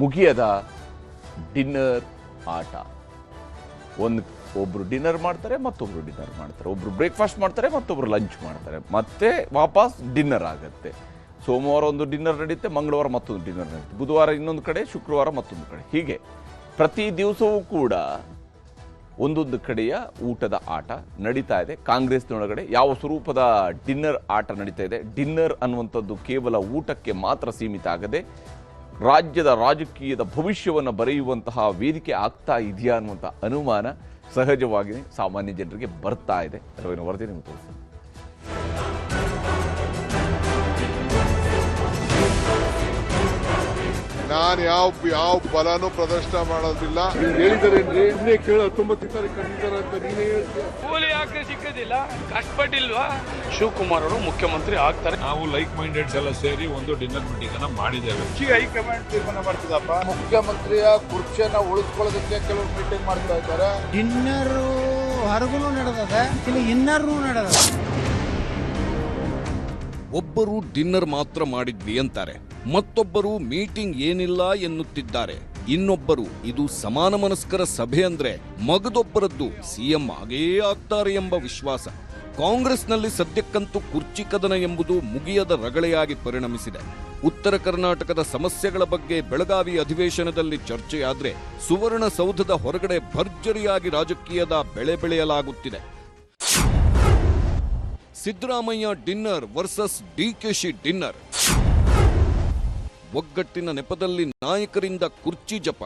ಮುಗಿಯದ ಡಿನ್ನರ್ ಆಟ. ಒಬ್ರು ಡಿನ್ನರ್ ಮಾಡ್ತಾರೆ, ಮತ್ತೊಬ್ರು ಡಿನ್ನರ್ ಮಾಡ್ತಾರೆ, ಒಬ್ರು ಬ್ರೇಕ್ಫಾಸ್ಟ್ ಮಾಡ್ತಾರೆ, ಮತ್ತೊಬ್ರು ಲಂಚ್ ಮಾಡ್ತಾರೆ, ಮತ್ತೆ ವಾಪಸ್ ಡಿನ್ನರ್ ಆಗುತ್ತೆ. ಸೋಮವಾರ ಒಂದು ಡಿನ್ನರ್ ನಡೆಯುತ್ತೆ, ಮಂಗಳವಾರ ಮತ್ತೊಂದು ಡಿನ್ನರ್ ನಡೆಯುತ್ತೆ, ಬುಧವಾರ ಇನ್ನೊಂದು ಕಡೆ, ಶುಕ್ರವಾರ ಮತ್ತೊಂದು ಕಡೆ. ಹೀಗೆ ಪ್ರತಿ ದಿವಸವೂ ಕೂಡ ಒಂದೊಂದು ಕಡೆಯ ಊಟದ ಆಟ ನಡೀತಾ ಇದೆ. ಕಾಂಗ್ರೆಸ್ನೊಳಗಡೆ ಯಾವ ಸ್ವರೂಪದ ಡಿನ್ನರ್ ಆಟ ನಡೀತಾ ಇದೆ, ಡಿನ್ನರ್ ಅನ್ನುವಂಥದ್ದು ಕೇವಲ ಊಟಕ್ಕೆ ಮಾತ್ರ ಸೀಮಿತ ಆಗದೆ ರಾಜ್ಯದ ರಾಜಕೀಯದ ಭವಿಷ್ಯವನ್ನು ಬರೆಯುವಂತಹ ವೇದಿಕೆ ಆಗ್ತಾ ಇದೆಯಾ ಅನ್ನುವಂಥ ಅನುಮಾನ ಸಹಜವಾಗಿ ಸಾಮಾನ್ಯ ಜನರಿಗೆ ಬರ್ತಾ ಇದೆ. ರವಿನ ವರದಿ ನಿಮಗೆ ತೋರಿಸ್ತೀನಿ. ನಾನು ಯಾವ ಬಲನೂ ಪ್ರದರ್ಶನ ಮಾಡೋದಿಲ್ಲ. ಕೂಲಿ ಯಾಕೆ ಸಿಕ್ಕದಿಲ್ಲ, ಕಷ್ಟಪಟ್ಟಿಲ್ವಾ? ಶಿವಕುಮಾರ್ ಅವರು ಮುಖ್ಯಮಂತ್ರಿ ಆಗ್ತಾರೆ. ನಾವು ಲೈಕ್ ಮೈಂಡೆಡ್ಸ್ ಎಲ್ಲ ಸೇರಿ ಒಂದು ಡಿನ್ನರ್ ಮೀಟಿಂಗ್ ಅನ್ನ ಮಾಡಿದ್ದೇವೆ. ಹೈಕಮಾಂಡ್ ತೀರ್ಮಾನ ಮಾಡ್ತದಪ್ಪ. ಮುಖ್ಯಮಂತ್ರಿಯ ಕುರ್ಚಿಯನ್ನ ಉಳಿಸ್ಕೊಳ್ಳೋದಕ್ಕೆ ಕೆಲವರು ಮೀಟಿಂಗ್ ಮಾಡ್ತಾ ಇದ್ದಾರೆ. ಡಿನ್ನರ್ ಹೊರಗೂ ನಡೆದದ, ಇಲ್ಲಿ ಇನ್ನರ್ ನಡೆದ. ಒಬ್ಬರು ಡಿನ್ನರ್ ಮಾತ್ರ ಮಾಡಿದ್ವಿ ಅಂತಾರೆ, ಮತ್ತೊಬ್ಬರು ಮೀಟಿಂಗ್ ಏನಿಲ್ಲ ಎನ್ನುತ್ತಿದ್ದಾರೆ. ಇನ್ನೊಬ್ಬರು ಇದು ಸಮಾನ ಮನಸ್ಕರ ಸಭೆ ಅಂದ್ರೆ ಮಗದೊಬ್ಬರದ್ದು ಸಿಎಂ ಆಗೇ ಆಗ್ತಾರೆ ಎಂಬ ವಿಶ್ವಾಸ. ಕಾಂಗ್ರೆಸ್ನಲ್ಲಿ ಸದ್ಯಕ್ಕಂತೂ ಕುರ್ಚಿ ಕದನ ಎಂಬುದು ಮುಗಿಯದ ರಗಳೆಯಾಗಿ ಪರಿಣಮಿಸಿದೆ. ಉತ್ತರ ಕರ್ನಾಟಕದ ಸಮಸ್ಯೆಗಳ ಬಗ್ಗೆ ಬೆಳಗಾವಿ ಅಧಿವೇಶನದಲ್ಲಿ ಚರ್ಚೆಯಾದ್ರೆ ಸುವರ್ಣಸೌಧದ ಹೊರಗಡೆ ಭರ್ಜರಿಯಾಗಿ ರಾಜಕೀಯದ ಬೆಳೆ ಬೆಳೆಯಲಾಗುತ್ತಿದೆ. Siddaramaiah dinner versus DKShi dinner. ಒಗ್ಗಟ್ಟಿನ ನೆಪದಲ್ಲಿ ನಾಯಕರಿಂದ ಕುರ್ಚಿ ಜಪ.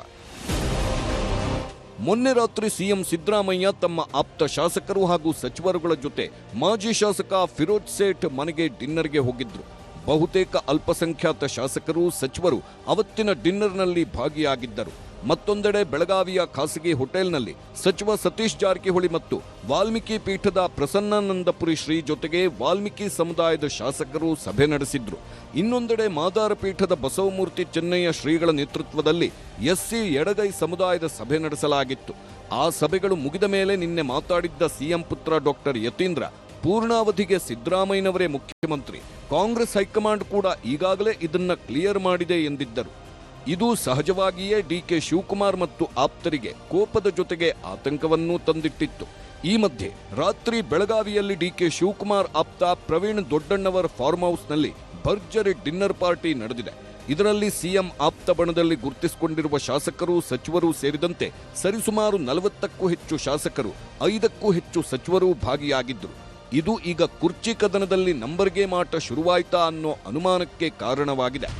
ಮೊನ್ನೆ ರಾತ್ರಿ ಸಿಎಂ ಸಿದ್ದರಾಮಯ್ಯ ತಮ್ಮ ಆಪ್ತ ಶಾಸಕರು ಹಾಗೂ ಸಚಿವರುಗಳ ಜೊತೆ ಮಾಜಿ ಶಾಸಕ ಫಿರೋಜ್ ಸೇಠ್ ಮನೆಗೆ ಡಿನ್ನರ್ಗೆ ಹೋಗಿದ್ರು. ಬಹುತೇಕ ಅಲ್ಪಸಂಖ್ಯಾತ ಶಾಸಕರು ಸಚಿವರು ಅವತ್ತಿನ ಡಿನ್ನರ್ನಲ್ಲಿ ಭಾಗಿಯಾಗಿದ್ದರು. ಮತ್ತೊಂದೆಡೆ ಬೆಳಗಾವಿಯ ಖಾಸಗಿ ಹೋಟೆಲ್ನಲ್ಲಿ ಸಚಿವ ಸತೀಶ್ ಜಾರಕಿಹೊಳಿ ಮತ್ತು ವಾಲ್ಮೀಕಿ ಪೀಠದ ಪ್ರಸನ್ನಾನಂದಪುರಿ ಶ್ರೀ ಜೊತೆಗೆ ವಾಲ್ಮೀಕಿ ಸಮುದಾಯದ ಶಾಸಕರು ಸಭೆ ನಡೆಸಿದ್ರು. ಇನ್ನೊಂದೆಡೆ ಮಾದಾರ ಪೀಠದ ಬಸವಮೂರ್ತಿ ಚೆನ್ನಯ್ಯ ಶ್ರೀಗಳ ನೇತೃತ್ವದಲ್ಲಿ ಎಸ್ಸಿ ಎಡಗೈ ಸಮುದಾಯದ ಸಭೆ ನಡೆಸಲಾಗಿತ್ತು. ಆ ಸಭೆಗಳು ಮುಗಿದ ಮೇಲೆ ನಿನ್ನೆ ಮಾತಾಡಿದ್ದ ಸಿಎಂ ಪುತ್ರ ಡಾಕ್ಟರ್ ಯತೀಂದ್ರ ಪೂರ್ಣಾವಧಿಗೆ ಸಿದ್ದರಾಮಯ್ಯನವರೇ ಮುಖ್ಯಮಂತ್ರಿ, ಕಾಂಗ್ರೆಸ್ ಹೈಕಮಾಂಡ್ ಕೂಡ ಈಗಾಗಲೇ ಇದನ್ನ ಕ್ಲಿಯರ್ ಮಾಡಿದೆ ಎಂದಿದ್ದರು. ಇದು ಸಹಜವಾಗಿಯೇ ಡಿಕೆ ಶಿವಕುಮಾರ್ ಮತ್ತು ಆಪ್ತರಿಗೆ ಕೋಪದ ಜೊತೆಗೆ ಆತಂಕವನ್ನೂ ತಂದಿಟ್ಟಿತ್ತು. ಈ ಮಧ್ಯೆ ರಾತ್ರಿ ಬೆಳಗಾವಿಯಲ್ಲಿ ಡಿಕೆ ಶಿವಕುಮಾರ್ ಆಪ್ತ ಪ್ರವೀಣ್ ದೊಡ್ಡಣ್ಣವರ ಫಾರ್ಮ್ ಹೌಸ್ನಲ್ಲಿ ಭರ್ಜರಿ ಡಿನ್ನರ್ ಪಾರ್ಟಿ ನಡೆದಿದೆ. ಇದರಲ್ಲಿ ಸಿಎಂ ಆಪ್ತ ಬಣದಲ್ಲಿ ಗುರುತಿಸಿಕೊಂಡಿರುವ ಶಾಸಕರು ಸಚಿವರು ಸೇರಿದಂತೆ ಸರಿಸುಮಾರು 40ಕ್ಕೂ ಹೆಚ್ಚು ಶಾಸಕರು 5ಕ್ಕೂ ಹೆಚ್ಚು ಸಚಿವರು ಭಾಗಿಯಾಗಿದ್ದರು. ಇದು ಈಗ ಕುರ್ಚಿ ಕದನದಲ್ಲಿ ನಂಬರ್ ಗೇಮ್ ಆಟ ಶುರುವಾಯ್ತಾ ಅನ್ನೋ ಅನುಮಾನಕ್ಕೆ ಕಾರಣವಾಗಿದೆ.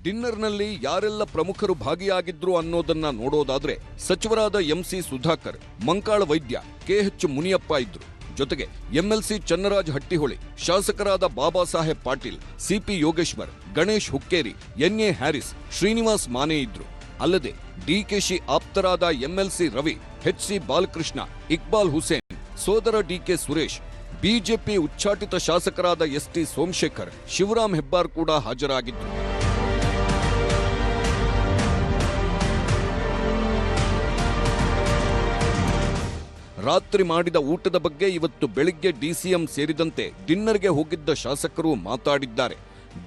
ಡಿನ್ನರ್ನಲ್ಲಿ ಯಾರೆಲ್ಲ ಪ್ರಮುಖರು ಭಾಗಿಯಾಗಿದ್ರು ಅನ್ನೋದನ್ನ ನೋಡೋದಾದ್ರೆ ಸಚಿವರಾದ ಎಂಸಿ ಸುಧಾಕರ್, ಮಂಕಾಳ ವೈದ್ಯ, ಕೆಎಚ್ ಮುನಿಯಪ್ಪ ಇದ್ರು. ಜೊತೆಗೆ ಎಂಎಲ್ಸಿ ಚನ್ನರಾಜ್ ಹಟ್ಟಿಹೊಳಿ, ಶಾಸಕರಾದ ಬಾಬಾ ಸಾಹೇಬ್ ಪಾಟೀಲ್, ಸಿಪಿ ಯೋಗೇಶ್ವರ್, ಗಣೇಶ್ ಹುಕ್ಕೇರಿ, ಎನ್ಎ ಹ್ಯಾರಿಸ್, ಶ್ರೀನಿವಾಸ್ ಮಾನೆ ಇದ್ರು. ಅಲ್ಲದೆ ಡಿಕೆಶಿ ಆಪ್ತರಾದ ಎಂಎಲ್ಸಿ ರವಿ, ಎಚ್ಸಿ ಬಾಲಕೃಷ್ಣ, ಇಕ್ಬಾಲ್ ಹುಸೇನ್, ಸೋದರ ಡಿಕೆ ಸುರೇಶ್, ಬಿಜೆಪಿ ಉಚ್ಚಾಟಿತ ಶಾಸಕರಾದ ಎಸ್ಟಿ ಸೋಮಶೇಖರ್, ಶಿವರಾಮ್ ಹೆಬ್ಬಾರ್ ಕೂಡ ಹಾಜರಾಗಿದ್ದರು. ರಾತ್ರಿ ಮಾಡಿದ ಊಟದ ಬಗ್ಗೆ ಇವತ್ತು ಬೆಳಿಗ್ಗೆ ಡಿಸಿಎಂ ಸೇರಿದಂತೆ ಡಿನ್ನರ್ಗೆ ಹೋಗಿದ್ದ ಶಾಸಕರು ಮಾತಾಡಿದ್ದಾರೆ.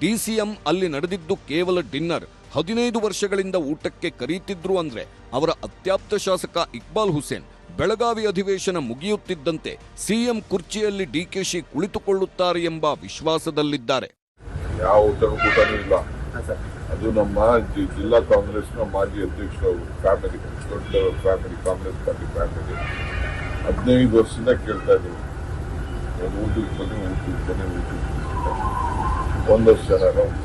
ಡಿಸಿಎಂ ಅಲ್ಲಿ ನಡೆದಿದ್ದು ಕೇವಲ ಡಿನ್ನರ್. 15 ವರ್ಷಗಳಿಂದ ಊಟಕ್ಕೆ ಕರೀತಿದ್ರು ಅಂದ್ರೆ ಅವರ ಅತ್ಯಾಪ್ತ ಶಾಸಕ ಇಕ್ಬಾಲ್ ಹುಸೇನ್ ಬೆಳಗಾವಿ ಅಧಿವೇಶನ ಮುಗಿಯುತ್ತಿದ್ದಂತೆ ಸಿಎಂ ಕುರ್ಚಿಯಲ್ಲಿ ಡಿಕೆಶಿ ಕುಳಿತುಕೊಳ್ಳುತ್ತಾರೆ ಎಂಬ ವಿಶ್ವಾಸದಲ್ಲಿದ್ದಾರೆ. ಯಾವ ಊಟನೂ ಇಲ್ಲ. ಅದು ನಮ್ಮ ಜಿಲ್ಲಾ ಕಾಂಗ್ರೆಸ್ನ ಮಾಜಿ ಅಧ್ಯಕ್ಷರು ಫ್ಯಾಮಿಲಿ, ದೊಡ್ಡ ಫ್ಯಾಮಿಲಿ, ಕಾಂಗ್ರೆಸ್ ಪಾರ್ಟಿ ಫ್ಯಾಮಿಲಿ 15 ವರ್ಷದಿಂದ ಕೇಳ್ತಾ ಇದ್ರು ಊಟಕ್ಕೆ ಬನ್ನಿ. 1 ವರ್ಷ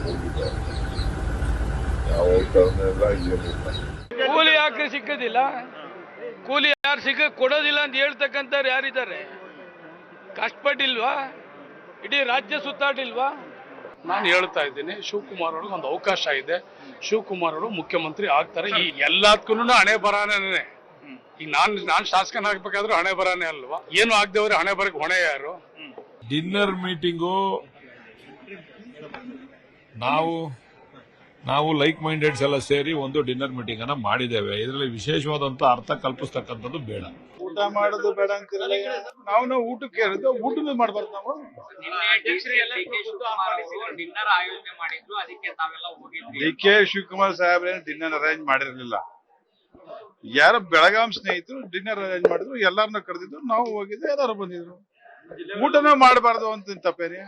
ಹೋಗಿದ್ದಾರೆ. ಯಾವ ಊಟನೂ ಇಲ್ಲ, ಏನಿಲ್ಲ. ಕೂಲಿ ಯಾಕೆ ಸಿಕ್ಕದಿಲ್ಲ, ಕೂಲಿ ಯಾರು ಕೊಡೋದಿಲ್ಲ ಅಂತ ಹೇಳ್ತಕ್ಕಂಥವ್ರು ಯಾರಿದ್ದಾರೆ? ಕಷ್ಟಪಟ್ಟಿಲ್ವಾ? ಇಡೀ ರಾಜ್ಯ ಸುತ್ತಾಡಿಲ್ವಾ? ನಾನು ಹೇಳ್ತಾ ಇದ್ದೀನಿ, ಶಿವಕುಮಾರ್ ಅವ್ರಿಗೆ ಒಂದು ಅವಕಾಶ ಇದೆ. ಶಿವಕುಮಾರ್ ಅವರು ಮುಖ್ಯಮಂತ್ರಿ ಆಗ್ತಾರೆ. ಈ ಎಲ್ಲದಕ್ಕೂ ಹಣೆ ಬರಾನೇ. ಈಗ ನಾನು ಶಾಸಕನಾಗಬೇಕಾದ್ರೂ ಹಣೆ ಬರಾನೇ ಅಲ್ವಾ? ಏನು ಆಗದವ್ರೆ ಹಣೆ ಬರಕ್ಕೆ ಹೊಣೆ ಯಾರು? ಡಿನ್ನರ್ ಮೀಟಿಂಗು ನಾವು ಲೈಕ್ ಮೈಂಡೆಡ್ಸ್ ಎಲ್ಲ ಸೇರಿ ಒಂದು ಡಿನ್ನರ್ ಮೀಟಿಂಗ್ ಅನ್ನ ಮಾಡಿದ್ದೇವೆ. ಇದರಲ್ಲಿ ವಿಶೇಷವಾದಂತಹ ಅರ್ಥ ಕಲ್ಪಿಸ್ತಕ್ಕಂಥದ್ದು ಬೇಡ. ಊಟ ಮಾಡೋದು ಬೇಡ ಅಂತಿರಲ್ಲ, ನಾವು ಊಟಕ್ಕೆ ಹೇಳಿದ್ದು ಊಟನೂ ಮಾಡ್ಬಾರ್ದು ನಾವು. ಡಿ.ಕೆ. ಶಿವಕುಮಾರ್ ಸಾಹೇಬ್ರೇನು ಡಿನ್ನರ್ ಅರೇಂಜ್ ಮಾಡಿರ್ಲಿಲ್ಲ. ಯಾರು ಬೆಳಗಾಂ ಸ್ನೇಹಿತರು ಡಿನ್ನರ್ ಅರೇಂಜ್ ಮಾಡಿದ್ರು, ಎಲ್ಲಾರನ್ನ ಕರೆದಿದ್ರು, ನಾವು ಹೋಗಿದ್ದೆ, ಎಲ್ಲಾರು ಬಂದಿದ್ರು. ಊಟನೂ ಮಾಡಬಾರ್ದು ಅಂತ ತಪ್ಪೇನೆ.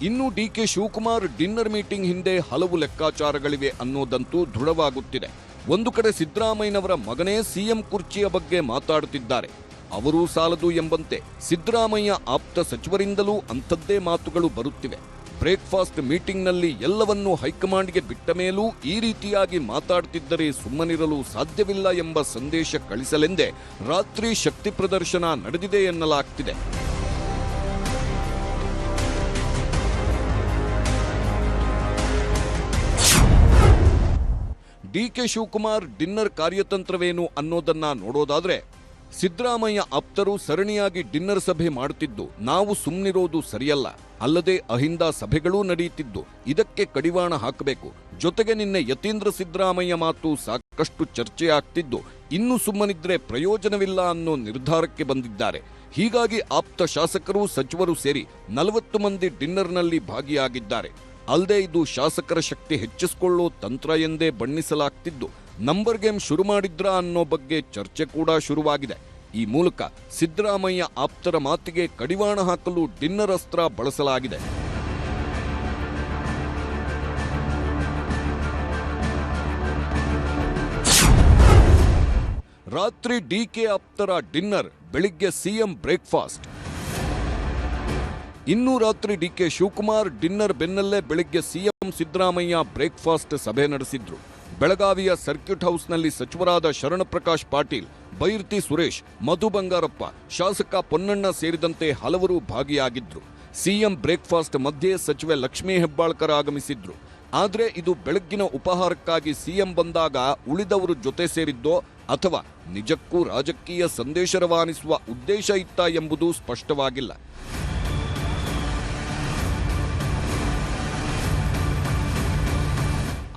ಇನ್ನು ಡಿಕೆ ಶಿವಕುಮಾರ್ ಡಿನ್ನರ್ ಮೀಟಿಂಗ್ ಹಿಂದೆ ಹಲವು ಲೆಕ್ಕಾಚಾರಗಳಿವೆ ಅನ್ನೋದಂತೂ ದೃಢವಾಗುತ್ತಿದೆ. ಒಂದು ಕಡೆ ಸಿದ್ದರಾಮಯ್ಯನವರ ಮಗನೇ ಸಿಎಂ ಕುರ್ಚಿಯ ಬಗ್ಗೆ ಮಾತಾಡುತ್ತಿದ್ದಾರೆ. ಅವರೂ ಸಾಲದು ಎಂಬಂತೆ ಸಿದ್ದರಾಮಯ್ಯ ಆಪ್ತ ಸಚಿವರಿಂದಲೂ ಅಂಥದ್ದೇ ಮಾತುಗಳು ಬರುತ್ತಿವೆ. ಬ್ರೇಕ್ಫಾಸ್ಟ್ ಮೀಟಿಂಗ್ನಲ್ಲಿ ಎಲ್ಲವನ್ನೂ ಹೈಕಮಾಂಡ್ಗೆ ಬಿಟ್ಟ ಮೇಲೂ ಈ ರೀತಿಯಾಗಿ ಮಾತಾಡ್ತಿದ್ದರೆ ಸುಮ್ಮನಿರಲು ಸಾಧ್ಯವಿಲ್ಲ ಎಂಬ ಸಂದೇಶ ಕಳಿಸಲೆಂದೇ ರಾತ್ರಿ ಶಕ್ತಿ ಪ್ರದರ್ಶನ ನಡೆದಿದೆ ಎನ್ನಲಾಗ್ತಿದೆ. ಡಿಕೆ ಶಿವಕುಮಾರ್ ಡಿನ್ನರ್ ಕಾರ್ಯತಂತ್ರವೇನು ಅನ್ನೋದನ್ನ ನೋಡೋದಾದ್ರೆ, ಸಿದ್ದರಾಮಯ್ಯ ಆಪ್ತರು ಸರಣಿಯಾಗಿ ಡಿನ್ನರ್ ಸಭೆ ಮಾಡುತ್ತಿದ್ದು ನಾವು ಸುಮ್ಮನಿರೋದು ಸರಿಯಲ್ಲ. ಅಲ್ಲದೆ ಅಹಿಂದ ಸಭೆಗಳೂ ನಡೆಯುತ್ತಿದ್ದು ಇದಕ್ಕೆ ಕಡಿವಾಣ ಹಾಕಬೇಕು. ಜೊತೆಗೆ ನಿನ್ನೆ ಯತೀಂದ್ರ ಸಿದ್ದರಾಮಯ್ಯ ಮಾತು ಸಾಕಷ್ಟು ಚರ್ಚೆ ಆಗ್ತಿದ್ದು ಇನ್ನು ಸುಮ್ಮನಿದ್ರೆ ಪ್ರಯೋಜನವಿಲ್ಲ ಅನ್ನೋ ನಿರ್ಧಾರಕ್ಕೆ ಬಂದಿದ್ದಾರೆ. ಹೀಗಾಗಿ ಆಪ್ತ ಶಾಸಕರು ಸಚಿವರು ಸೇರಿ 40 ಮಂದಿ ಡಿನ್ನರ್ನಲ್ಲಿ ಭಾಗಿಯಾಗಿದ್ದಾರೆ. ಅಲ್ಲದೆ ಇದು ಶಾಸಕರ ಶಕ್ತಿ ಹೆಚ್ಚಿಸಿಕೊಳ್ಳೋ ತಂತ್ರ ಎಂದೇ ಬಣ್ಣಿಸಲಾಗ್ತಿದ್ದು ನಂಬರ್ ಗೇಮ್ ಶುರು ಮಾಡಿದ್ರಾ ಅನ್ನೋ ಬಗ್ಗೆ ಚರ್ಚೆ ಕೂಡ ಶುರುವಾಗಿದೆ. ಈ ಮೂಲಕ ಸಿದ್ದರಾಮಯ್ಯ ಆಪ್ತರ ಮಾತಿಗೆ ಕಡಿವಾಣ ಹಾಕಲು ಡಿನ್ನರ್ ಅಸ್ತ್ರ ಬಳಸಲಾಗಿದೆ. ರಾತ್ರಿ ಡಿಕೆ ಆಪ್ತರ ಡಿನ್ನರ್, ಬೆಳಿಗ್ಗೆ ಸಿಎಂ ಬ್ರೇಕ್ಫಾಸ್ಟ್. ಇನ್ನೂ ರಾತ್ರಿ ಡಿಕೆ ಶಿವಕುಮಾರ್ ಡಿನ್ನರ್ ಬೆನ್ನಲ್ಲೇ ಬೆಳಿಗ್ಗೆ ಸಿಎಂ ಸಿದ್ದರಾಮಯ್ಯ ಬ್ರೇಕ್ಫಾಸ್ಟ್ ಸಭೆ ನಡೆಸಿದ್ರು. ಬೆಳಗಾವಿಯ ಸರ್ಕ್ಯೂಟ್ ಹೌಸ್ನಲ್ಲಿ ಸಚಿವರಾದ ಶರಣಪ್ರಕಾಶ್ ಪಾಟೀಲ್, ಬೈರ್ತಿ ಸುರೇಶ್, ಮಧು ಬಂಗಾರಪ್ಪ, ಶಾಸಕ ಪೊನ್ನಣ್ಣ ಸೇರಿದಂತೆ ಹಲವರು ಭಾಗಿಯಾಗಿದ್ರು. ಸಿಎಂ ಬ್ರೇಕ್ಫಾಸ್ಟ್ ಮಧ್ಯೆ ಸಚಿವೆ ಲಕ್ಷ್ಮೀ ಹೆಬ್ಬಾಳ್ಕರ್ ಆಗಮಿಸಿದ್ರು. ಆದ್ರೆ ಇದು ಬೆಳಗ್ಗಿನ ಉಪಹಾರಕ್ಕಾಗಿ ಸಿಎಂ ಬಂದಾಗ ಉಳಿದವರು ಜೊತೆ ಸೇರಿದ್ದೋ ಅಥವಾ ನಿಜಕ್ಕೂ ರಾಜಕೀಯ ಸಂದೇಶ ರವಾನಿಸುವ ಉದ್ದೇಶ ಇತ್ತ ಎಂಬುದು ಸ್ಪಷ್ಟವಾಗಿಲ್ಲ.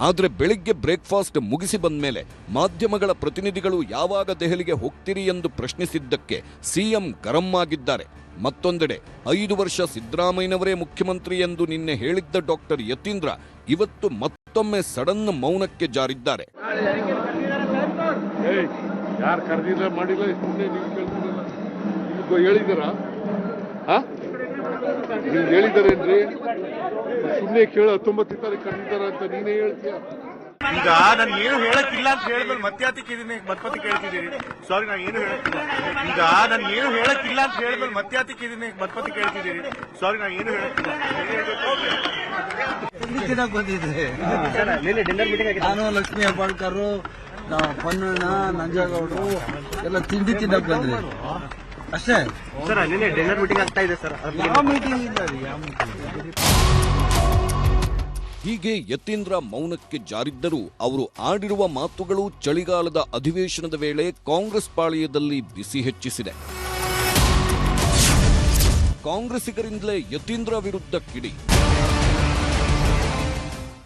ಆದರೆ ಬೆಳಿಗ್ಗೆ ಬ್ರೇಕ್ಫಾಸ್ಟ್ ಮುಗಿಸಿ ಬಂದ ಮೇಲೆ ಮಾಧ್ಯಮಗಳ ಪ್ರತಿನಿಧಿಗಳು ಯಾವಾಗ ದೆಹಲಿಗೆ ಹೋಗ್ತೀರಿ ಎಂದು ಪ್ರಶ್ನಿಸಿದ್ದಕ್ಕೆ ಸಿಎಂ ಗರಂ ಆಗಿದ್ದಾರೆ. ಮತ್ತೊಂದೆಡೆ 5 ವರ್ಷ ಸಿದ್ದರಾಮಯ್ಯನವರೇ ಮುಖ್ಯಮಂತ್ರಿ ಎಂದು ನಿನ್ನೆ ಹೇಳಿದ್ದ ಡಾಕ್ಟರ್ ಯತೀಂದ್ರ ಇವತ್ತು ಮತ್ತೊಮ್ಮೆ ಸಡನ್ ಮೌನಕ್ಕೆ ಜಾರಿದ್ದಾರೆ. ಯಾರು ಕರೆದಿಲ್ಲ ಮಾಡಿಲ್ಲ ಹೇಳಿದಾರ ನೀವು ಹೇಳಿದಾರೇನ್ರಿ? ಸುಮ್ಮನೆ ಕೇಳ 19 ತಾರೀಕು ಕರೆದಿದ್ದಾರ ಅಂತ ನೀನೇ ಹೇಳ್ತೀಯ. ಈಗ ನಾನು ಏನು ಹೇಳಕ್ಕಿಲ್ಲ ಅಂತ ಹೇಳಿದ್ಮೇಲೆ ಮತ್ಯಾತಿ ಕೇಳ್ತಿದ್ದೀರಿ. ಸಾರಿ, ನಾನು ಏನು ಹೇಳಕ್ಕಿಲ್ಲ. ಈಗ ನಾನು ಏನು ಹೇಳಕ್ಕಿಲ್ಲ ಅಂತ ಹೇಳಿದ್ಮೇಲೆ ಮತ್ಯಾತಿ ಕೇಳ್ತಿದ್ದೀರಿ. ಸಾರಿ, ನಾನು ಏನು ಹೇಳಕ್ಕಿಲ್ಲ. ನಾನು ಲಕ್ಷ್ಮೀ ಹೆಬ್ಬಾಳ್ಕರ್, ಪೊನ್ನಣ್ಣ, ನಂಜೇಗೌಡರು ಎಲ್ಲ ತಿಂಡಿ ತಿನ್ನಕ್ ಬಂದ್ರಿ ಅಷ್ಟೇ ಸರ್. ನಿನ್ನೆ ಡಿನ್ನರ್ ಮೀಟಿಂಗ್ ಆಗ್ತಾ ಇದೆ ಸರ್. ಯಾವ ಮೀಟಿಂಗ್ ಇಲ್ಲ ರೀ, ಯಾವ ಮೀಟಿಂಗ್? ಹೀಗೆ ಯತೀಂದ್ರ ಮೌನಕ್ಕೆ ಜಾರಿದ್ದರೂ ಅವರು ಆಡಿರುವ ಮಾತುಗಳು ಚಳಿಗಾಲದ ಅಧಿವೇಶನದ ವೇಳೆ ಕಾಂಗ್ರೆಸ್ ಪಾಳೆಯದಲ್ಲಿ ಬಿಸಿ ಹೆಚ್ಚಿಸಿದೆ. ಕಾಂಗ್ರೆಸ್ಸಿಗರಿಂದಲೇ ಯತೀಂದ್ರ ವಿರುದ್ಧ ಕಿಡಿ.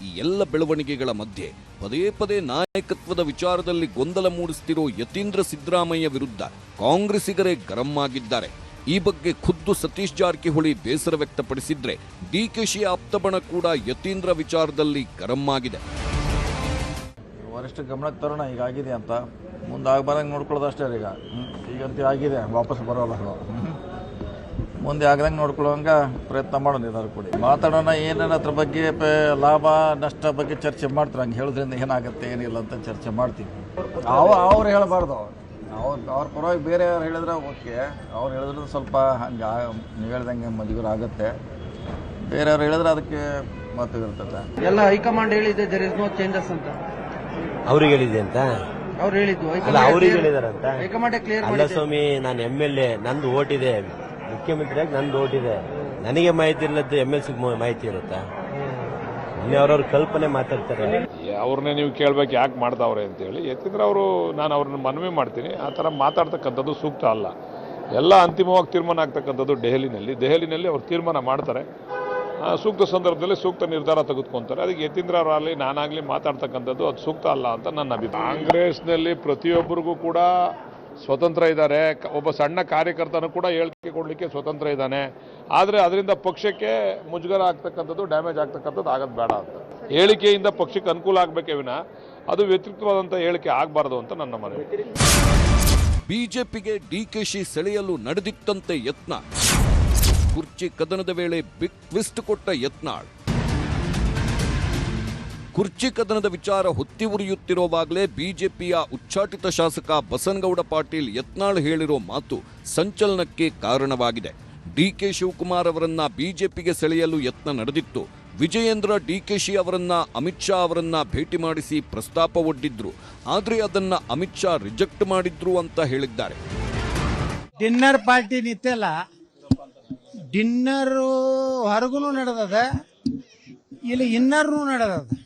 ಈ ಎಲ್ಲ ಬೆಳವಣಿಗೆಗಳ ಮಧ್ಯೆ ಪದೇ ಪದೇ ನಾಯಕತ್ವದ ವಿಚಾರದಲ್ಲಿ ಗೊಂದಲ ಮೂಡಿಸುತ್ತಿರೋ ಯತೀಂದ್ರ ಸಿದ್ದರಾಮಯ್ಯ ವಿರುದ್ಧ ಕಾಂಗ್ರೆಸ್ಸಿಗರೇ ಗರಂ ಆಗಿದ್ದಾರೆ. ಈ ಬಗ್ಗೆ ಖುದ್ದು ಸತೀಶ್ ಜಾರಕಿಹೊಳಿ ಬೇಸರ ವ್ಯಕ್ತಪಡಿಸಿದ್ರೆ ಡಿಕೆಶಿ ಆಪ್ತಬಣ ಕೂಡ ಯತೀಂದ್ರ ವಿಚಾರದಲ್ಲಿ ಗರಂ ಆಗಿದೆ. ವರಿಷ್ಠ ಗಮನಕ್ಕೆ ತರೋಣ, ಈಗಾಗಿದೆ ಅಂತ. ಮುಂದೆ ಆಗಬಾರಂಗೆ ನೋಡ್ಕೊಳ್ಳೋದು ಅಷ್ಟೇ. ಈಗಂತೂ ಆಗಿದೆ, ವಾಪಸ್ ಬರೋಲ್ಲ. ಮುಂದೆ ಆಗದಂಗೆ ನೋಡ್ಕೊಳ್ಳೋಂಗ ಪ್ರಯತ್ನ ಮಾಡೋಣ. ಏನಾದ್ರು ಕೊಡಿ ಮಾತಾಡೋಣ. ಏನೇನು ಅದ್ರ ಬಗ್ಗೆ ಲಾಭ ನಷ್ಟ ಬಗ್ಗೆ ಚರ್ಚೆ ಮಾಡ್ತಾರೆ. ಹಂಗೆ ಹೇಳೋದ್ರಿಂದ ಏನಾಗುತ್ತೆ ಏನಿಲ್ಲ ಅಂತ ಚರ್ಚೆ ಮಾಡ್ತೀವಿ. ಅವ್ರು ಹೇಳಬಾರ್ದು. ಅವ್ರ ಪರವಾಗಿ ಬೇರೆ ಯಾರು ಹೇಳಿದ್ರೆ ಓಕೆ. ಅವ್ರು ಹೇಳಿದ್ರೆ ಸ್ವಲ್ಪ ಹಂಗೆ ನೀವು ಹೇಳ್ದಂಗೆ ಮದುವೆ ಆಗುತ್ತೆ. ಬೇರೆಯವ್ರು ಹೇಳಿದ್ರೆ ಅದಕ್ಕೆ ಮಾತು ಇರ್ತದೆ. ಎಲ್ಲ ಹೈಕಮಾಂಡ್ ಹೇಳಿದೆ ದೇರ್ ಇಸ್ ನೋ ಚೇಂಜಸ್ ಅಂತ. ಅವ್ರಿಗೆ ಹೇಳಿದೆ ಅಂತ ಅವ್ರು ಹೇಳಿದ್ದು ಅವ್ರಿಗೆ ಹೇಳಿದಾರಂತ. ಹೈಕಮಾಂಡ್ ಕ್ಲಿಯರ್ ಅಲ್ಲ ಸ್ವಾಮಿ, ನಾನು MLA, ನಂದು ಓಟ್ ಇದೆ. ಮುಖ್ಯಮಂತ್ರಿಯಾಗಿ ನಂದು ಓಟ್ ಇದೆ. ನನಗೆ ಮಾಹಿತಿ ಇಲ್ಲದ್ದು MLC ಮಾಹಿತಿ ಇರುತ್ತಾ? ಇನ್ನೇ ಅವ್ರವ್ರ ಕಲ್ಪನೆ ಮಾತಾಡ್ತಾರೆ. ಅವ್ರನ್ನೇ ನೀವು ಕೇಳ್ಬೇಕು ಯಾಕೆ ಮಾಡ್ತಾವ್ರೆ ಅಂತೇಳಿ. ಯಾಕಂದ್ರೆ ನಾನು ಅವ್ರನ್ನ ಮನವಿ ಮಾಡ್ತೀನಿ, ಆ ಥರ ಮಾತಾಡ್ತಕ್ಕಂಥದ್ದು ಸೂಕ್ತ ಅಲ್ಲ. ಎಲ್ಲ ಅಂತಿಮವಾಗಿ ತೀರ್ಮಾನ ಆಗ್ತಕ್ಕಂಥದ್ದು ದೆಹಲಿನಲ್ಲಿ ಅವ್ರು ತೀರ್ಮಾನ ಮಾಡ್ತಾರೆ. ಸೂಕ್ತ ಸಂದರ್ಭದಲ್ಲಿ ಸೂಕ್ತ ನಿರ್ಧಾರ ತೆಗೆದುಕೊಂತಾರೆ. ಅದಕ್ಕೆ ಯತೀಂದ್ರ ಅವರಾಗಲಿ ನಾನಾಗಲಿ ಮಾತಾಡ್ತಕ್ಕಂಥದ್ದು ಅದು ಸೂಕ್ತ ಅಲ್ಲ ಅಂತ ನನ್ನ ಅಭಿಪ್ರಾಯ. ಕಾಂಗ್ರೆಸ್ನಲ್ಲಿ ಪ್ರತಿಯೊಬ್ಬರಿಗೂ ಕೂಡ ಸ್ವತಂತ್ರ ಇದ್ದಾರೆ. ಒಬ್ಬ ಸಣ್ಣ ಕಾರ್ಯಕರ್ತನೂ ಕೂಡ ಹೇಳಿಕೆ ಕೊಡಲಿಕ್ಕೆ ಸ್ವತಂತ್ರ ಇದ್ದಾನೆ. ಆದರೆ ಅದರಿಂದ ಪಕ್ಷಕ್ಕೆ ಮುಜುಗರ ಆಗ್ತಕ್ಕಂಥದ್ದು, ಡ್ಯಾಮೇಜ್ ಆಗ್ತಕ್ಕಂಥದ್ದು ಆಗೋದು ಬೇಡ ಅಂತ. ಹೇಳಿಕೆಯಿಂದ ಪಕ್ಷಕ್ಕೆ ಅನುಕೂಲ ಆಗಬೇಕೇ ವಿನ ಅದು ವ್ಯತಿರಿಕ್ತವಾದಂಥ ಹೇಳಿಕೆ ಆಗಬಾರ್ದು ಅಂತ ನನ್ನ ಮನವಿ. ಬಿಜೆಪಿಗೆ ಡಿಕೆಶಿ ಸೆಳೆಯಲು ನಡೆದಿತ್ತಂತೆ ಯತ್ನ. ಕುರ್ಚಿ ಕದನದ ವೇಳೆ ಬಿಗ್ ಟ್ವಿಸ್ಟ್ ಕೊಟ್ಟ ಯತ್ನಾಳ್. ಕುರ್ಚಿ ಕದನದ ವಿಚಾರ ಹೊತ್ತಿ ಉರಿಯುತ್ತಿರುವಾಗಲೇ ಬಿಜೆಪಿಯ ಉಚ್ಚಾಟಿತ ಶಾಸಕ ಬಸನಗೌಡ ಪಾಟೀಲ್ ಯತ್ನಾಳ್ ಹೇಳಿರೋ ಮಾತು ಸಂಚಲನಕ್ಕೆ ಕಾರಣವಾಗಿದೆ. ಡಿಕೆ ಶಿವಕುಮಾರ್ ಅವರನ್ನ ಬಿಜೆಪಿಗೆ ಸೆಳೆಯಲು ಯತ್ನ ನಡೆದಿತ್ತು. ವಿಜಯೇಂದ್ರ ಡಿಕೆಶಿ ಅವರನ್ನ ಅಮಿತ್ ಶಾ ಅವರನ್ನ ಭೇಟಿ ಮಾಡಿಸಿ ಪ್ರಸ್ತಾಪ ಒಡ್ಡಿದ್ರು. ಆದರೆ ಅದನ್ನ ಅಮಿತ್ ಶಾ ರಿಜೆಕ್ಟ್ ಮಾಡಿದ್ರು ಅಂತ ಹೇಳಿದ್ದಾರೆ. ಡಿನ್ನರ್ ಪಾರ್ಟಿ ನಿತ್ಯಲ್ಲ, ಡಿನ್ನರ್ ಹೊರಗೂ ನಡೆದದ, ಇಲ್ಲಿ ಇನ್ನರ್ನು ನಡೆದದ.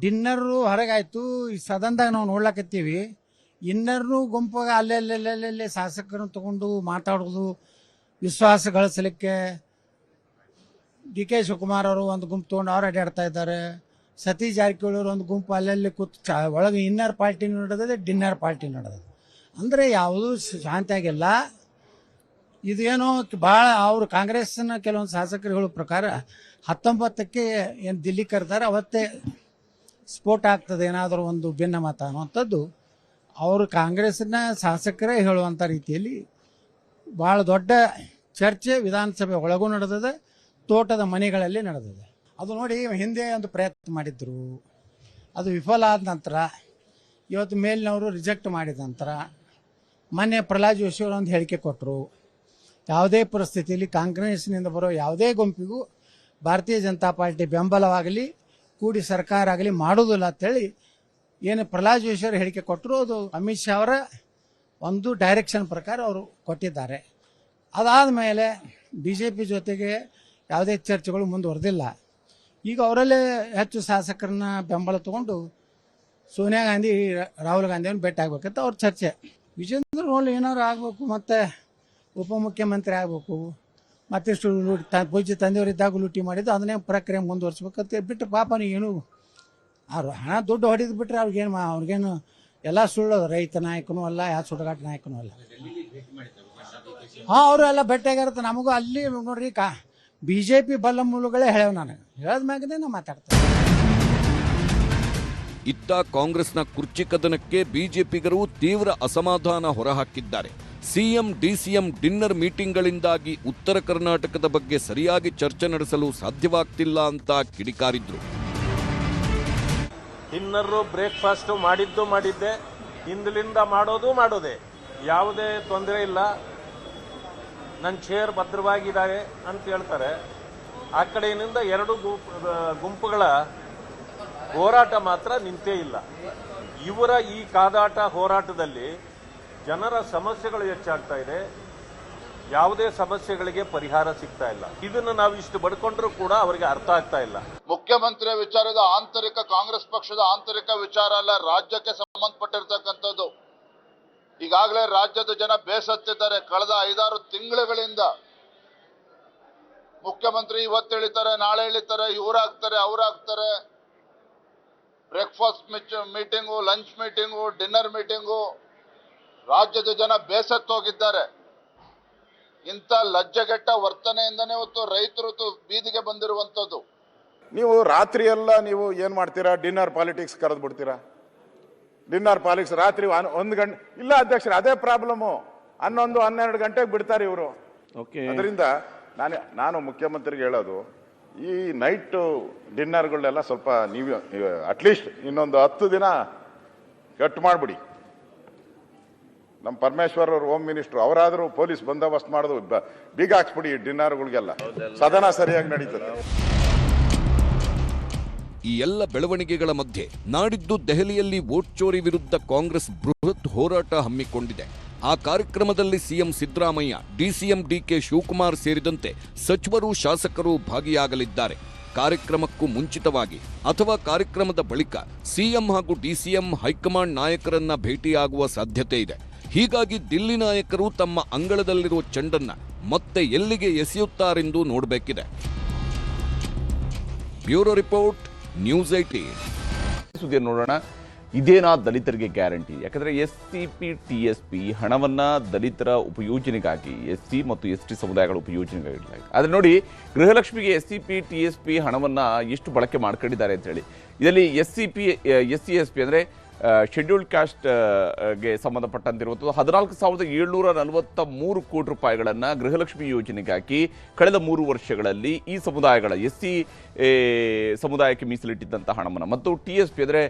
ಡಿನ್ನರು ಹೊರಗಾಯ್ತು, ಈ ಸದನದಾಗ ನಾವು ನೋಡ್ಲಾಕತ್ತೀವಿ. ಇನ್ನರ್ನು ಗುಂಪಾಗ ಅಲ್ಲೆಲ್ಲೆಲ್ಲೆಲ್ಲೆ ಶಾಸಕರನ್ನು ತಗೊಂಡು ಮಾತಾಡೋದು, ವಿಶ್ವಾಸ ಗಳಿಸಲಿಕ್ಕೆ ಡಿ ಕೆ ಶಿವಕುಮಾರ್ ಅವರು ಒಂದು ಗುಂಪು ತೊಗೊಂಡು ಅವ್ರು ಅಡ್ಡಾಡ್ತಾ ಇದ್ದಾರೆ. ಸತೀಶ್ ಜಾರಕಿಹೊಳಿ ಅವರು ಒಂದು ಗುಂಪು ಅಲ್ಲೆಲ್ಲಿ ಕೂತು ಒಳಗೆ ಇನ್ನರ್ ಪಾರ್ಟಿ ನಡೆದಿದೆ, ಡಿನ್ನರ್ ಪಾರ್ಟಿ ನಡೆದಿದೆ. ಅಂದರೆ ಯಾವುದೂ ಶಾಂತಿಯಾಗಿಲ್ಲ. ಇದೇನೋ ಭಾಳ ಅವರು ಕಾಂಗ್ರೆಸ್ನ ಕೆಲವೊಂದು ಶಾಸಕರು ಹೇಳೋ ಪ್ರಕಾರ 19ಕ್ಕೆ ಏನು ದಿಲ್ಲಿ ಕರೆದಾರೆ ಅವತ್ತೇ ಸ್ಫೋಟ ಆಗ್ತದೆ, ಏನಾದರೂ ಒಂದು ಭಿನ್ನಮತ ಅನ್ನುವಂಥದ್ದು ಅವರು ಕಾಂಗ್ರೆಸ್ನ ಶಾಸಕರೇ ಹೇಳುವಂಥ ರೀತಿಯಲ್ಲಿ ಭಾಳ ದೊಡ್ಡ ಚರ್ಚೆ ವಿಧಾನಸಭೆ ಒಳಗೂ ನಡೆದಿದೆ, ತೋಟದ ಮನೆಗಳಲ್ಲಿ ನಡೆದಿದೆ. ಅದು ನೋಡಿ, ಹಿಂದೆ ಒಂದು ಪ್ರಯತ್ನ ಮಾಡಿದ್ರು, ಅದು ವಿಫಲ ಆದ ನಂತರ ಇವತ್ತು ಮೇಲಿನವರು ರಿಜೆಕ್ಟ್ ಮಾಡಿದ ನಂತರ ಮೊನ್ನೆ ಪ್ರಹ್ಲಾದ್ ಜೋಶಿ ಅವರು ಒಂದು ಹೇಳಿಕೆ ಕೊಟ್ಟರು, ಯಾವುದೇ ಪರಿಸ್ಥಿತಿಯಲ್ಲಿ ಕಾಂಗ್ರೆಸ್ನಿಂದ ಬರೋ ಯಾವುದೇ ಗುಂಪಿಗೂ ಭಾರತೀಯ ಜನತಾ ಪಾರ್ಟಿ ಬೆಂಬಲವಾಗಲಿ ಕೂಡಿ ಸರ್ಕಾರ ಆಗಲಿ ಮಾಡೋದಿಲ್ಲ ಅಂತೇಳಿ ಏನು ಪ್ರಹ್ಲಾದ್ ಜೋಶಿ ಅವರು ಹೇಳಿಕೆ ಕೊಟ್ಟರು. ಅದು ಅಮಿತ್ ಶಾ ಅವರ ಒಂದು ಡೈರೆಕ್ಷನ್ ಪ್ರಕಾರ ಅವರು ಕೊಟ್ಟಿದ್ದಾರೆ. ಅದಾದ ಮೇಲೆ ಬಿ ಜೆ ಪಿ ಜೊತೆಗೆ ಯಾವುದೇ ಚರ್ಚೆಗಳು ಮುಂದುವರೆದಿಲ್ಲ. ಈಗ ಅವರಲ್ಲೇ ಹೆಚ್ಚು ಶಾಸಕರನ್ನ ಬೆಂಬಲ ತಗೊಂಡು ಸೋನಿಯಾ ಗಾಂಧಿ, ರಾಹುಲ್ ಗಾಂಧಿಯನ್ನು ಭೇಟಿ ಆಗ್ಬೇಕಂತ ಅವ್ರ ಚರ್ಚೆ. ವಿಜೇಂದ್ರ ರೋಲ್ ಏನಾದ್ರು ಆಗಬೇಕು, ಮತ್ತು ಉಪಮುಖ್ಯಮಂತ್ರಿ ಆಗಬೇಕು, ಮತ್ತಿಷ್ಟು ಪೂಜ್ಯ ತಂದೆಯವರಿದ್ದಾಗ ಲೂಟಿ ಮಾಡಿದ್ದು ಅದನ್ನೇ ಪ್ರಕ್ರಿಯೆ ಮುಂದುವರಿಸ್ಬೇಕಂತ ಬಿಟ್ಟು ಪಾಪ ಏನು ಅವ್ರು ಹಣ ದುಡ್ಡು ಹೊಡೆದು ಬಿಟ್ಟರೆ ಅವ್ರಿಗೇನು ಎಲ್ಲ ಸುಳ್ಳು. ರೈತ ನಾಯಕನೂ ಅಲ್ಲ, ಯಾವ ಸುಡಗಾಟ ನಾಯಕನೂ ಅಲ್ಲ. ಹಾಂ, ಅವರು ಎಲ್ಲ ಭೇಟಿಯಾಗಿರುತ್ತೆ. ನಮಗೂ ಅಲ್ಲಿ ನೋಡ್ರಿ BJP ಬಲ್ಲ ಮೂಲಗಳೇ ಹೇಳವ್, ನನಗೆ ಹೇಳದ ಮ್ಯಾಗನೇ ನಾ ಮಾತಾಡ್ತೇನೆ. ಇತ್ತ ಕಾಂಗ್ರೆಸ್ನ ಕುರ್ಚಿ ಕದನಕ್ಕೆ ಬಿಜೆಪಿಗರು ತೀವ್ರ ಅಸಮಾಧಾನ ಹೊರಹಾಕಿದ್ದಾರೆ. ಸಿಎಂ ಡಿಸಿಎಂ ಡಿನ್ನರ್ ಮೀಟಿಂಗ್ಗಳಿಂದಾಗಿ ಉತ್ತರ ಕರ್ನಾಟಕದ ಬಗ್ಗೆ ಸರಿಯಾಗಿ ಚರ್ಚೆ ನಡೆಸಲು ಸಾಧ್ಯವಾಗ್ತಿಲ್ಲ ಅಂತ ಕಿಡಿಕಾರಿದ್ರು. ಡಿನ್ನರು ಬ್ರೇಕ್ಫಾಸ್ಟು ಮಾಡಿದ್ದೆ, ಹಿಂದಲಿಂದ ಮಾಡೋದೇ, ಯಾವುದೇ ತೊಂದರೆ ಇಲ್ಲ, ನನ್ನ ಚೇರ್ ಭದ್ರವಾಗಿದ್ದಾರೆ ಅಂತ ಹೇಳ್ತಾರೆ. ಆ ಕಡೆಯಿಂದ ಎರಡು ಗುಂಪುಗಳ ಹೋರಾಟ ಮಾತ್ರ ನಿಂತೇ ಇಲ್ಲ. ಇವರ ಈ ಕಾದಾಟ ಹೋರಾಟದಲ್ಲಿ ಜನರ ಸಮಸ್ಯೆಗಳು ಹೆಚ್ಚಾಗ್ತಾ ಇದೆ, ಯಾವುದೇ ಸಮಸ್ಯೆಗಳಿಗೆ ಪರಿಹಾರ ಸಿಗ್ತಾ ಇಲ್ಲ. ಇದನ್ನು ನಾವು ಇಷ್ಟು ಬಡ್ಕೊಂಡ್ರೂ ಕೂಡ ಅವರಿಗೆ ಅರ್ಥ ಆಗ್ತಾ ಇಲ್ಲ. ಮುಖ್ಯಮಂತ್ರಿಯ ವಿಚಾರದ ಆಂತರಿಕ ಕಾಂಗ್ರೆಸ್ ಪಕ್ಷದ ಆಂತರಿಕ ವಿಚಾರ ಅಲ್ಲ, ರಾಜ್ಯಕ್ಕೆ ಸಂಬಂಧಪಟ್ಟಿರ್ತಕ್ಕಂಥದ್ದು. ಈಗಾಗಲೇ ರಾಜ್ಯದ ಜನ ಬೇಸತ್ತಿದ್ದಾರೆ. ಕಳೆದ 5-6 ತಿಂಗಳುಗಳಿಂದ ಮುಖ್ಯಮಂತ್ರಿ ಇವತ್ತು ಹೇಳಿದ್ದಾರೆ, ನಾಳೆ ಹೇಳಿದ್ದಾರೆ, ಇವರಾಗ್ತಾರೆ, ಅವರಾಗ್ತಾರೆ. Breakfast meeting, lunch meeting, dinner meeting, ರಾಜ್ಯದ ಜನ ಬೇಸತ್ತೋಗಿದ್ದಾರೆ. ಇಂಥ ಲಜ್ಜೆಗೆಟ್ಟ ವರ್ತನೆಯಿಂದನೇ ಇವತ್ತು ರೈತರು ಬೀದಿಗೆ ಬಂದಿರುವಂಥದ್ದು. ನೀವು ರಾತ್ರಿ ಎಲ್ಲ ನೀವು ಏನ್ ಮಾಡ್ತೀರಾ? ಡಿನ್ನರ್ ಪಾಲಿಟಿಕ್ಸ್ ಕರೆದು ಬಿಡ್ತೀರಾ? ಡಿನ್ನರ್ ಪಾಲಿಟಿಕ್ಸ್ ರಾತ್ರಿ 1 ಗಂಟೆ ಇಲ್ಲ ಅಧ್ಯಕ್ಷರೇ, ಅದೇ ಪ್ರಾಬ್ಲಮ್ಮು. 11-12 ಗಂಟೆಗೆ ಬಿಡ್ತಾರೆ ಇವರು. ಅದರಿಂದ ನಾನು ಮುಖ್ಯಮಂತ್ರಿಗೆ ಹೇಳೋದು, ಈ ನೈಟ್ ಡಿನ್ನರ್ಗಳನ್ನೆಲ್ಲ ಸ್ವಲ್ಪ ನೀವು ಅಟ್ಲೀಸ್ಟ್ ಇನ್ನೊಂದು 10 ದಿನ ಕಟ್ ಮಾಡಿಬಿಡಿ. ನಮ್ಮ ಪರಮೇಶ್ವರ್ ಅವರು ಹೋಮ್ ಮಿನಿಸ್ಟರ್, ಅವರಾದರೂ ಪೊಲೀಸ್ ಬಂದೋಬಸ್ತ್ ಮಾಡೋದು ಬೀಗ ಹಾಕ್ಸ್ಬಿಡಿ ಡಿನ್ನರ್ಗಳಿಗೆಲ್ಲ, ಸದನ ಸರಿಯಾಗಿ ನಡೀತದೆ. ಈ ಎಲ್ಲ ಬೆಳವಣಿಗೆಗಳ ಮಧ್ಯೆ ನಾಡಿದ್ದು ದೆಹಲಿಯಲ್ಲಿ ವೋಟ್ ಚೋರಿ ವಿರುದ್ಧ ಕಾಂಗ್ರೆಸ್ ಬೃಹತ್ ಹೋರಾಟ ಹಮ್ಮಿಕೊಂಡಿದೆ. ಆ ಕಾರ್ಯಕ್ರಮದಲ್ಲಿ ಸಿಎಂ ಸಿದ್ದರಾಮಯ್ಯ, ಡಿಸಿಎಂ ಡಿಕೆ ಶಿವಕುಮಾರ್ ಸೇರಿದಂತೆ ಸಚಿವರು, ಶಾಸಕರು ಭಾಗಿಯಾಗಲಿದ್ದಾರೆ. ಕಾರ್ಯಕ್ರಮಕ್ಕೂ ಮುಂಚಿತವಾಗಿ ಅಥವಾ ಕಾರ್ಯಕ್ರಮದ ಬಳಿಕ ಸಿಎಂ ಹಾಗೂ ಡಿಸಿಎಂ ಹೈಕಮಾಂಡ್ ನಾಯಕರನ್ನ ಭೇಟಿಯಾಗುವ ಸಾಧ್ಯತೆ ಇದೆ. ಹೀಗಾಗಿ ದಿಲ್ಲಿ ನಾಯಕರು ತಮ್ಮ ಅಂಗಳದಲ್ಲಿರುವ ಚೆಂಡನ್ನ ಮತ್ತೆ ಎಲ್ಲಿಗೆ ಎಸೆಯುತ್ತಾರೆಂದು ನೋಡಬೇಕಿದೆ. Bureau report, news 18. ಸುದ್ದಿಯನ್ನು ನೋಡೋಣ. ಇದೇನಾ ದಲಿತರಿಗೆ ಗ್ಯಾರಂಟಿ? ಯಾಕಂದರೆ SCP TSP ಹಣವನ್ನು ದಲಿತರ ಉಪಯೋಜನೆಗಾಗಿ SC ಮತ್ತು ST ಸಮುದಾಯಗಳ ಉಪಯೋಜನೆಗಾಗಿ ಇಡಲಾಗಿದೆ. ಆದರೆ ನೋಡಿ, ಗೃಹಲಕ್ಷ್ಮಿಗೆ SCP TSP ಹಣವನ್ನು ಎಷ್ಟು ಬಳಕೆ ಮಾಡ್ಕೊಂಡಿದ್ದಾರೆ ಅಂತೇಳಿ. ಇದರಲ್ಲಿ SC/ST ಅಂದರೆ ಶೆಡ್ಯೂಲ್ಡ್ ಕಾಸ್ಟ್ಗೆ ಸಂಬಂಧಪಟ್ಟಂತಿರುವಂಥದ್ದು 14,743 ಕೋಟಿ ರೂಪಾಯಿಗಳನ್ನು ಗೃಹಲಕ್ಷ್ಮಿ ಯೋಜನೆಗಾಗಿ ಕಳೆದ 3 ವರ್ಷಗಳಲ್ಲಿ ಈ ಸಮುದಾಯಗಳ SC ಸಮುದಾಯಕ್ಕೆ ಮೀಸಲಿಟ್ಟಿದ್ದಂಥ ಹಣವನ್ನು ಮತ್ತು TSP ಅಂದರೆ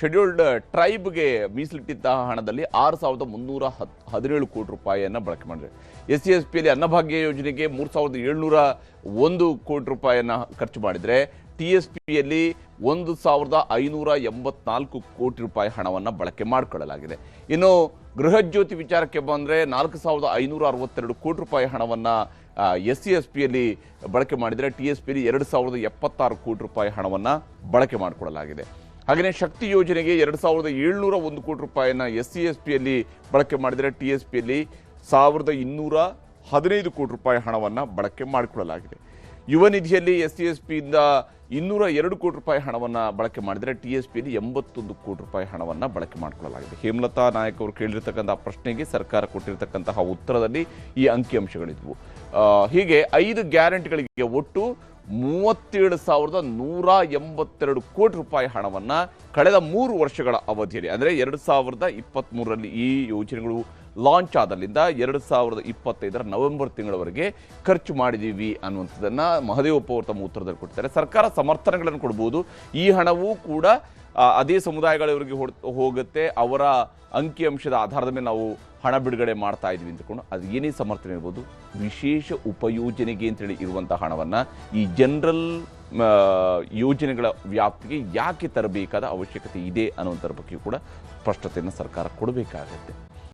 ಶೆಡ್ಯೂಲ್ಡ್ ಟ್ರೈಬ್ಗೆ ಮೀಸಲಿಟ್ಟಿದ್ದ ಹಣದಲ್ಲಿ 6,317 ಕೋಟಿ ರೂಪಾಯಿಯನ್ನು ಬಳಕೆ ಮಾಡಿದ್ದಾರೆ. SC/SPಯಲ್ಲಿ ಅನ್ನಭಾಗ್ಯ ಯೋಜನೆಗೆ 3,701 ಕೋಟಿ ರೂಪಾಯಿಯನ್ನು ಖರ್ಚು ಮಾಡಿದರೆ TSPಯಲ್ಲಿ 1,584 ಕೋಟಿ ರೂಪಾಯಿ ಹಣವನ್ನು ಬಳಕೆ ಮಾಡಿಕೊಳ್ಳಲಾಗಿದೆ. ಇನ್ನು ಗೃಹಜ್ಯೋತಿ ವಿಚಾರಕ್ಕೆ ಬಂದರೆ 4,562 ಕೋಟಿ ರೂಪಾಯಿ ಹಣವನ್ನು SC/SPಯಲ್ಲಿ ಬಳಕೆ ಮಾಡಿದರೆ TSPಯಲ್ಲಿ 2,076 ಕೋಟಿ ರೂಪಾಯಿ ಹಣವನ್ನು ಬಳಕೆ ಮಾಡಿಕೊಳ್ಳಲಾಗಿದೆ. ಹಾಗೆಯೇ ಶಕ್ತಿ ಯೋಜನೆಗೆ 2,701 ಕೋಟಿ ರೂಪಾಯಿಯನ್ನು SC/SPಯಲ್ಲಿ ಬಳಕೆ ಮಾಡಿದರೆ TSPಯಲ್ಲಿ 1,215 ಕೋಟಿ ರೂಪಾಯಿ ಹಣವನ್ನು ಬಳಕೆ ಮಾಡಿಕೊಳ್ಳಲಾಗಿದೆ. ಯುವ ನಿಧಿಯಲ್ಲಿ SC/SPಯಿಂದ 202 ಕೋಟಿ ರೂಪಾಯಿ ಹಣವನ್ನು ಬಳಕೆ ಮಾಡಿದರೆ TSPಯಲ್ಲಿ 81 ಕೋಟಿ ರೂಪಾಯಿ ಹಣವನ್ನು ಬಳಕೆ ಮಾಡಿಕೊಳ್ಳಲಾಗಿದೆ. ಹೇಮಲತಾ ನಾಯಕ್ ಅವರು ಕೇಳಿರ್ತಕ್ಕಂಥ ಪ್ರಶ್ನೆಗೆ ಸರ್ಕಾರ ಕೊಟ್ಟಿರತಕ್ಕಂತಹ ಉತ್ತರದಲ್ಲಿ ಈ ಅಂಕಿಅಂಶಗಳಿದ್ವು. ಹೀಗೆ 5 ಗ್ಯಾರಂಟಿಗಳಿಗೆ ಒಟ್ಟು 37,182 ಕೋಟಿ ರೂಪಾಯಿ ಹಣವನ್ನು ಕಳೆದ 3 ವರ್ಷಗಳ ಅವಧಿಯಲ್ಲಿ, ಅಂದರೆ 2023ರಲ್ಲಿ ಈ ಯೋಜನೆಗಳು ಲಾಂಚ್ ಆದಲ್ಲಿಂದ 2025ರ ನವೆಂಬರ್ ತಿಂಗಳವರೆಗೆ ಖರ್ಚು ಮಾಡಿದ್ದೀವಿ ಅನ್ನುವಂಥದ್ದನ್ನು ಮಹದೇವಪ್ಪ ಅವರು ತಮ್ಮ ಉತ್ತರದಲ್ಲಿ ಕೊಡ್ತಾರೆ. ಸರ್ಕಾರ ಸಮರ್ಥನೆಗಳನ್ನು ಕೊಡ್ಬೋದು, ಈ ಹಣವೂ ಕೂಡ ಅದೇ ಸಮುದಾಯಗಳವರಿಗೆ ಹೋಗುತ್ತೆ, ಅವರ ಅಂಕಿಅಂಶದ ಆಧಾರದ ಮೇಲೆ ನಾವು ಹಣ ಬಿಡುಗಡೆ ಮಾಡ್ತಾ ಇದ್ವಿ ಅಂತಕೊಂಡು ಅದು ಏನೇ ಸಮರ್ಥನೆ ಇರ್ಬೋದು. ವಿಶೇಷ ಉಪಯೋಜನೆಗೆ ಅಂತೇಳಿ ಇರುವಂಥ ಹಣವನ್ನು ಈ ಜನರಲ್ ಯೋಜನೆಗಳ ವ್ಯಾಪ್ತಿಗೆ ಯಾಕೆ ತರಬೇಕಾದ ಅವಶ್ಯಕತೆ ಇದೆ ಅನ್ನುವಂಥರ ಬಗ್ಗೆ ಕೂಡ ಸ್ಪಷ್ಟತೆಯನ್ನು ಸರ್ಕಾರ ಕೊಡಬೇಕಾಗತ್ತೆ.